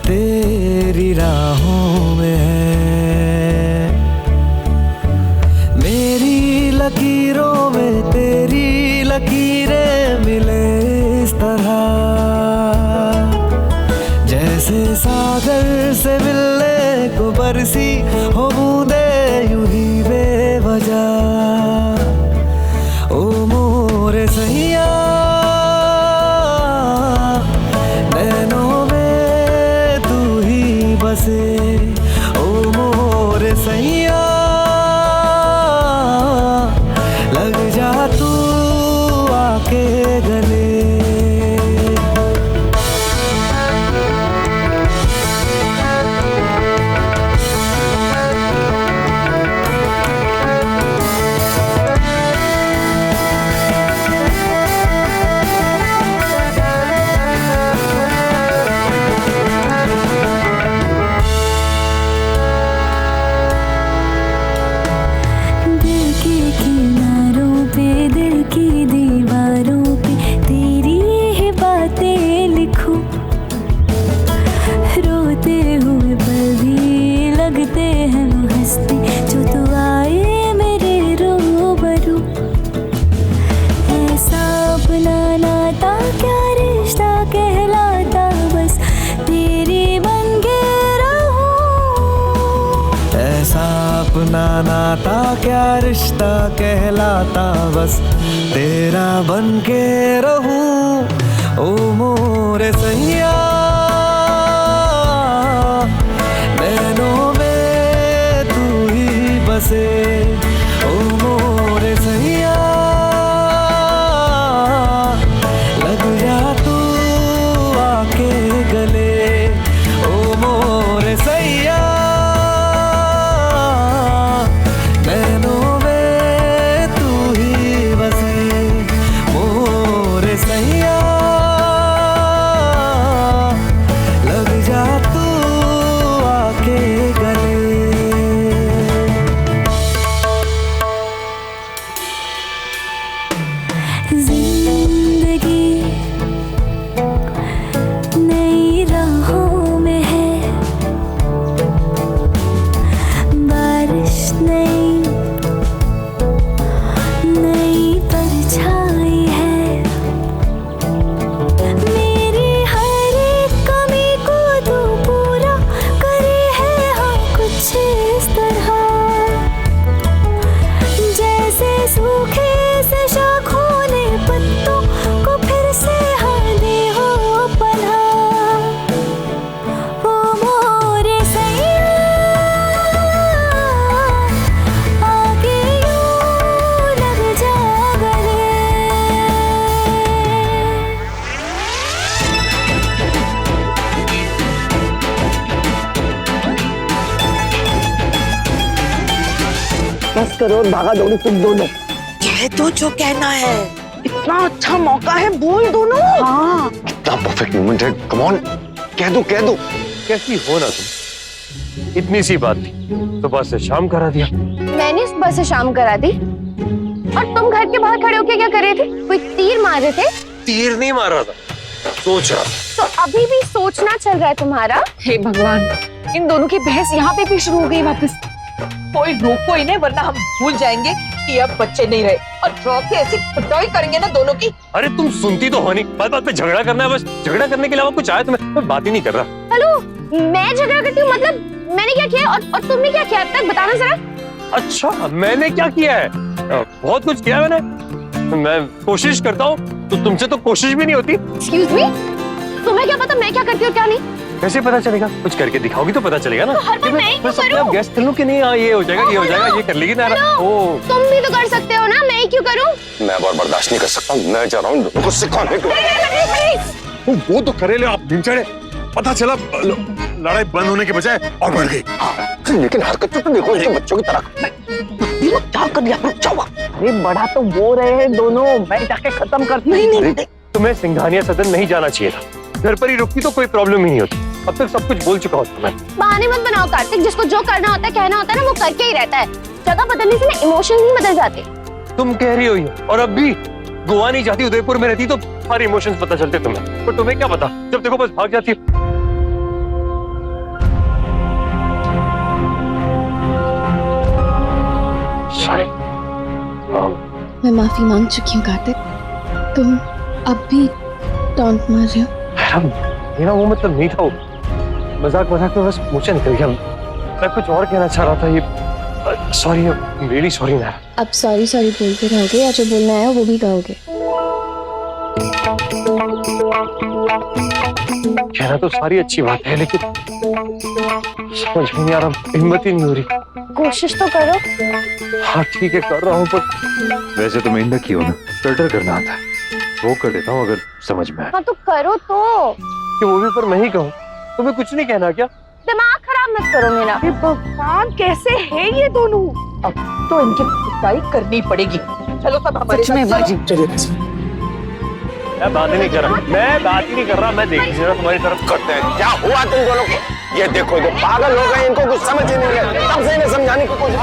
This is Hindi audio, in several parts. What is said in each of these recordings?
तेरी राहों में है। मेरी लकीरों में तेरी लकीरें मिले इस तरह, जैसे सागर से मिलने को बरसी हो बूंदे यूं ही बेवजह। ओ मोरे सैया नैनों में तू ही बसे। ओ मोरे सैया लग जा तू आके गले। अपना नाता क्या रिश्ता कहलाता, बस तेरा बन के रहूं। ओ मोरे सैया नैनों में तू ही बसे। ओ मोरे सैया लग जा तू आके गले। ओ मोरे सैया बस करो और भागा दौड़ी तुम दोनों। कह दो जो कहना है। इतना अच्छा मौका है, बोल दोनों। हाँ इतना परफेक्ट मोमेंट है, कम ऑन कह दो कह दो। कैसी हो ना तुम, इतनी सी बात थी सुबह से शाम करा दिया। मैंने सुबह से शाम करा दी और तुम घर के बाहर खड़े होके क्या कर रहे थे? कोई तीर मार रहे थे? तीर नहीं मार रहा था, सोच रहा। तो अभी भी सोचना चल रहा है तुम्हारा? हे भगवान, इन दोनों की बहस यहाँ पे भी शुरू हो गई वापस। कोई रोको इन्हें वरना हम भूल जाएंगे कि अब बच्चे नहीं रहे और ड्रॉप के ऐसी पिटाई करेंगे ना दोनों की। अरे तुम सुनती तो हो नहीं, बात बात पे झगड़ा करना है, बस झगड़ा करने के अलावा कुछ आया तुम्हें? मैं बात ही नहीं कर रहा। हेलो, मैं झगड़ा करती हूँ मतलब मैंने क्या किया और तुमने क्या किया अब तक? बताना जरा। अच्छा मैंने क्या किया है? बहुत कुछ किया मैंने। मैं कोशिश करता हूँ तो तुमसे तो कोशिश भी नहीं होती। एक्सक्यूज मी, तुम्हें क्या पता मैं क्या करती हूँ क्या नहीं? कैसे पता चलेगा? कुछ करके दिखाओगी तो पता चलेगा ना। तो हर बार मैं ही क्यों करूं? गैस कर लूं कि नहीं? ये हो जाएगा, ये हो जाएगा, ये कर लेगी ना। ओ तुम भी तो कर सकते हो ना, मैं ही क्यों करूं? मैं और बर्दाश्त नहीं कर सकता, मैं जा रहा हूँ लोगों को सिखाने को। वो तो करे ले आप दिन चढ़े, पता चला लड़ाई बंद होने के बजाय और बढ़ गई। लेकिन हरकत तो देखो इनके बच्चों की तरह। क्या कर दिया? अरे बड़ा तो वो रहे हैं दोनों, मैं जाके खत्म करती। नहीं तुम्हें सिंघानिया सदन नहीं जाना चाहिए था, घर पर ही रुकती तो कोई प्रॉब्लम ही नहीं होती। अब तक सब कुछ बोल चुका होता मैं। बहाने मत बनाओ कार्तिक, जिसको जो करना होता है कहना होता है ना वो करके ही रहता है। जगह बदलने से ना इमोशन नहीं बदल जाते। तुम कह रही हो ये, और अब भी गोवा नहीं जाती, उदयपुर में रहती तो सारे इमोशंस पता चलते तुम्हें, पर तुम्हें क्या पता, जब देखो बस भाग जाती है। मैं माफी मांग चुकी हूँ कार्तिक, तुम अब भी टॉन्ट मार रहे हो। मेरा वो मतलब नहीं था, वो मजाक मजाक में बस मुझे निकल गया। मैं कुछ और कहना चाह रहा था, ये सॉरी, रियली सॉरी ना। अब सॉरी सॉरी बोलते रहोगे या जो बोलना है वो भी कहोगे? कहना तो सारी अच्छी बात है, लेकिन समझ में नहीं आ रहा, हिम्मत ही नहीं हो रही। कोशिश तो करो। हाँ ठीक है, कर रहा हूँ, पर वैसे तुम्हें इंदा की हो ना, फिल्टर करना आता है, वो कर देता हूँ अगर समझ में आए। हाँ तो करो तो। कि वो भी पर मैं ही कहूँ, तुम्हें कुछ नहीं कहना क्या? दिमाग खराब मत करो मेरा। अरे भगवान, कैसे है ये दोनों? अब तो इनकी पिटाई करनी पड़ेगी। चलो सब हमारे साथ चलो। मैं बात ही नहीं कर रहा, मैं बात ही नहीं कर रहा, मैं देख रहा तुम्हारी तरफ। करते हैं क्या हुआ तुम दोनों को? ये देखो, ये पागल हो गए, इनको कुछ समझ ही नहीं है, तब से इन्हें समझाने की कोशिश।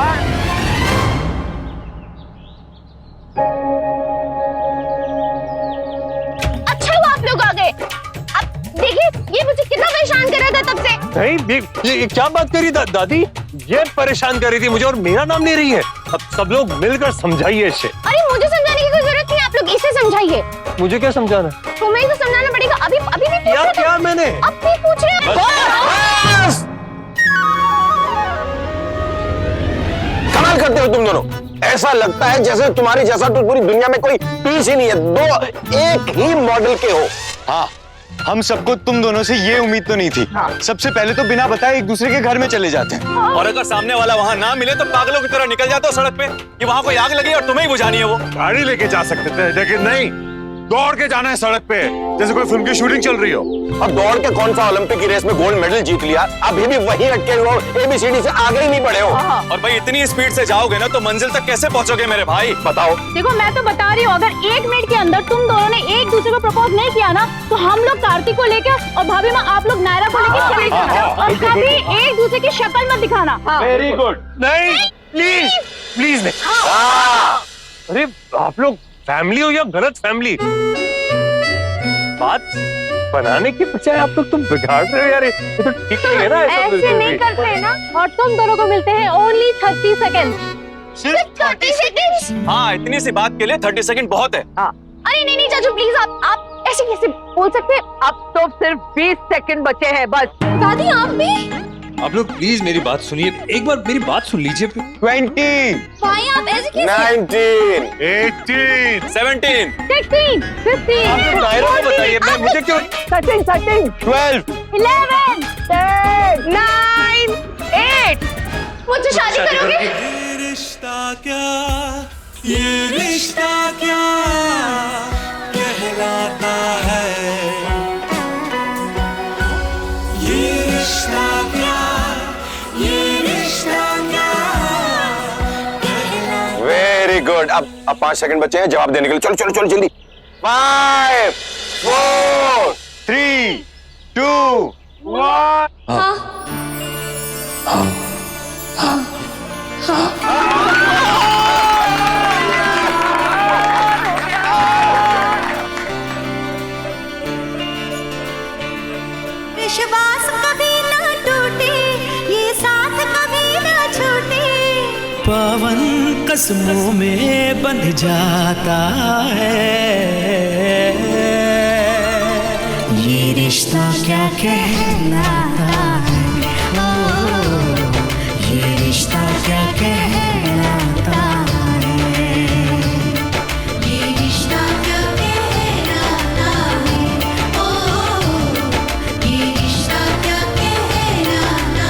अच्छा हुआ आप लोग आ गए। अब देखिए ये मुझे कितना परेशान कर रहा था तब से। नहीं, ये क्या बात करी दादी? ये परेशान कर रही थी मुझे और मेरा नाम ले रही है। अब सब लोग मिलकर समझाइए इसे। अरे मुझे समझाने की कोई जरूरत नहीं, आप लोग इसे समझाइए। मुझे क्या समझाना? तुम्हें ही तो समझाना पड़ेगा। अभी अभी भी पूछ रहे थे। क्या मैंने? अब भी पूछ रहे हैं। कमाल करते हो तुम दोनों। ऐसा लगता है जैसे तुम्हारी जैसा तो पूरी दुनिया में कोई पीस ही नहीं है, दो एक ही मॉडल के हो। हाँ, हम सबको तुम दोनों से ये उम्मीद तो नहीं थी। सबसे पहले तो बिना बताए एक दूसरे के घर में चले जाते हैं, और अगर सामने वाला वहाँ ना मिले तो पागलों की तरह निकल जाते हो सड़क पे कि वहाँ कोई आग लगी और तुम्हें ही बुझानी है वो। गाड़ी लेके जा सकते थे, लेकिन नहीं, दौड़ के जाना है सड़क पे, जैसे कोई फिल्म की शूटिंग चल रही हो। अब दौड़ के कौन सा ओलंपिक की रेस में गोल्ड मेडल जीत लिया, अभी भी वही अटके हो, ABCD से आगे ही नहीं बढ़े हो। और भाई इतनी स्पीड से जाओगे ना तो मंजिल तक कैसे पहुंचोगे मेरे भाई? बताओ। देखो मैं तो बता रही हूँ, अगर 1 मिनट के अंदर तुम दोनों ने एक दूसरे को प्रपोज नहीं किया ना, तो हम लोग कार्तिक को लेकर और भाभी माँ आप लोग नायरा को लेकर चले जाना। और कभी एक दूसरे की शक्ल मत दिखाना। Very good. नहीं, प्लीज प्लीज नहीं। अरे आप लोग फैमिली हो या गलत फैमिली? बात बनाने की बजाय आप लोग तुम बिगाड़ रहे हो यार, ये तो ठीक नहीं है ना। ऐसे नहीं करते ना। और तुम दोनों को मिलते हैं ओनली 30 सेकेंड। सिर्फ 30 सेकेंड? हाँ, इतनी सी बात के लिए 30 सेकंड बहुत है। अरे नहीं नहीं चाचू प्लीज, आप ऐसे कैसे बोल सकते हैं? अब तो सिर्फ 20 सेकंड बचे हैं बस। दादी आप भी? आप लोग प्लीज मेरी बात सुनिए, एक बार मेरी बात सुन लीजिए। 20, भाई आप ऐसे कैसे? 19, 18, 17, 16, 15, आप लोग नायरा को बताइए, मैं मुझे क्यों? 13, 12, 11, 10, 9, 8। मुझसे शादी करोगे? ये रिश्ता क्या कहलाता है, ये रिश्ता क्या वेरी गुड। अब 5 सेकंड बचे हैं जवाब देने के लिए। चलो चलो चलो जल्दी। 5, 4, 3, 2, 1। विश्वास कभी ना टूटे, ये साथ कभी ना छूटे, पावन कसमों में बंध जाता है, ये रिश्ता क्या कहलाता है, ओ, ये रिश्ता क्या कहलाता है, ये रिश्ता क्या कहलाता है, ओ, ये रिश्ता क्या कहलाता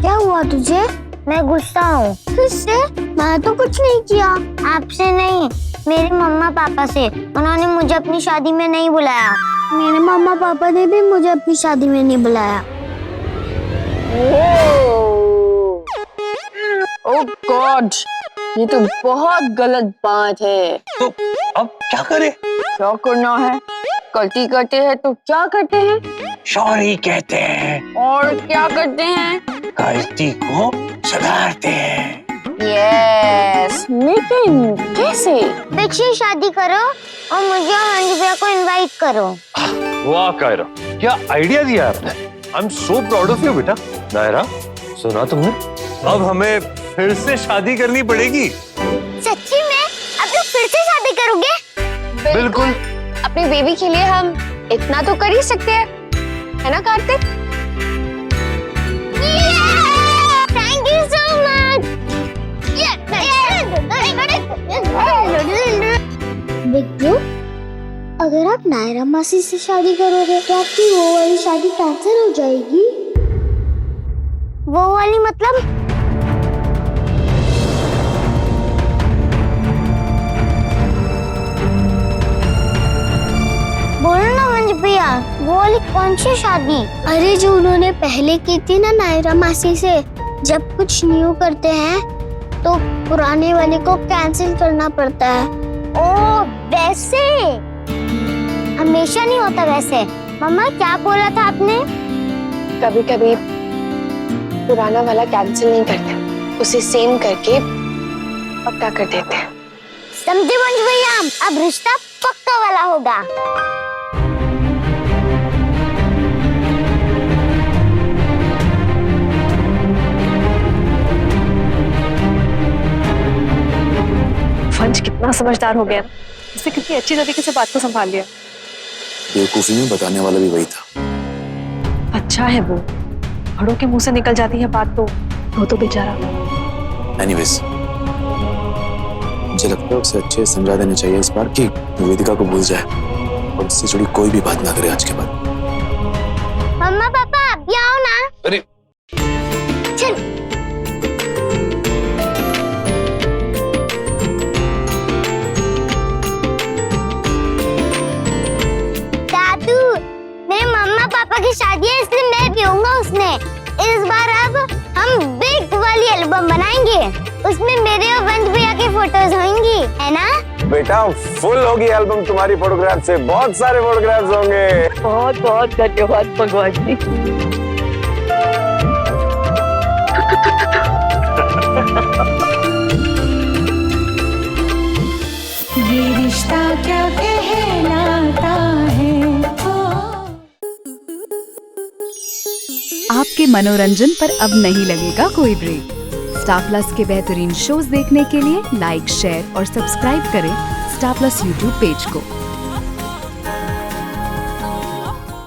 क्या हुआ तुझे? मैं गुस्सा हूँ। किससे? मैं तो कुछ नहीं किया। आपसे नहीं, मेरे मम्मा पापा से। उन्होंने मुझे अपनी शादी में नहीं बुलाया। मेरे मम्मा पापा ने भी मुझे अपनी शादी में नहीं बुलाया। ओह गॉड, ये तो बहुत गलत बात है। तो अब क्या करें? क्या करना है? गलती करते हैं तो क्या करते हैं? सॉरी कहते हैं। और क्या करते हैं? गलती को सुधारते हैं। यस, लेकिन कैसे? बिग से शादी करो और मुझे और अंजू भैया को इनवाइट करो। वाह कायरा, क्या आइडिया दिया आपने। I am so proud of you बेटा। नायरा, सुना तुमने? अब हमें फिर से शादी करनी पड़ेगी। सच्ची में? अब लोग फिर से शादी करोगे? बिल्कुल। अपनी बेबी के लिए हम इतना तो कर ही सकते हैं, है ना Kartik? Thank you so much. Bittu, अगर आप नायरा मासी से शादी करोगे तो आपकी वो वाली शादी कैंसिल हो जाएगी। वो वाली मतलब? बोलो ना मंजू भैया, वो वाली कौन सी शादी? अरे जो उन्होंने पहले की थी ना नायरा मासी से। जब कुछ न्यू करते हैं तो पुराने वाले को कैंसिल करना पड़ता है। ओ वैसे? हमेशा नहीं होता वैसे। मम्मा क्या बोला था आपने? कभी कभी पुराना वाला कैंसिल नहीं करते, उसे सेम करके पक्का कर देते हैं। समझे मंजू भैया, अब रिश्ता पक्का वाला होगा। वंश कितना समझदार हो गया, उसने कितनी अच्छी तरीके से बात को संभाल लिया। बेवकूफी में बताने वाला भी वही था। अच्छा है वो, बड़ों के मुंह से निकल जाती है बात तो बेचारा। एनीवेज, मुझे लगता है उसे अच्छे से समझा देना चाहिए इस बार कि वेदिका को भूल जाए और उससे जुड़ी कोई भी बात ना करे आज के बाद। मम्मा पापा अभी आओ ना। अरे चल। दादू, मेरे मम्मा पापा की शादी है इसलिए मैं भी होऊंगा उसमें। इस बार अब हम बिग वाली एल्बम बनाएंगे, उसमें मेरे और वंश भैया की फोटोज होंगी, है ना? बेटा फुल होगी एल्बम तुम्हारी फोटोग्राफ से, बहुत सारे फोटोग्राफ्स होंगे। बहुत बहुत धन्यवाद भगवान जी। ये रिश्ता क्या कहलाता है। आपके मनोरंजन पर अब नहीं लगेगा कोई ब्रेक। स्टार प्लस के बेहतरीन शोज देखने के लिए लाइक, शेयर और सब्सक्राइब करें स्टार प्लस यूट्यूब पेज को।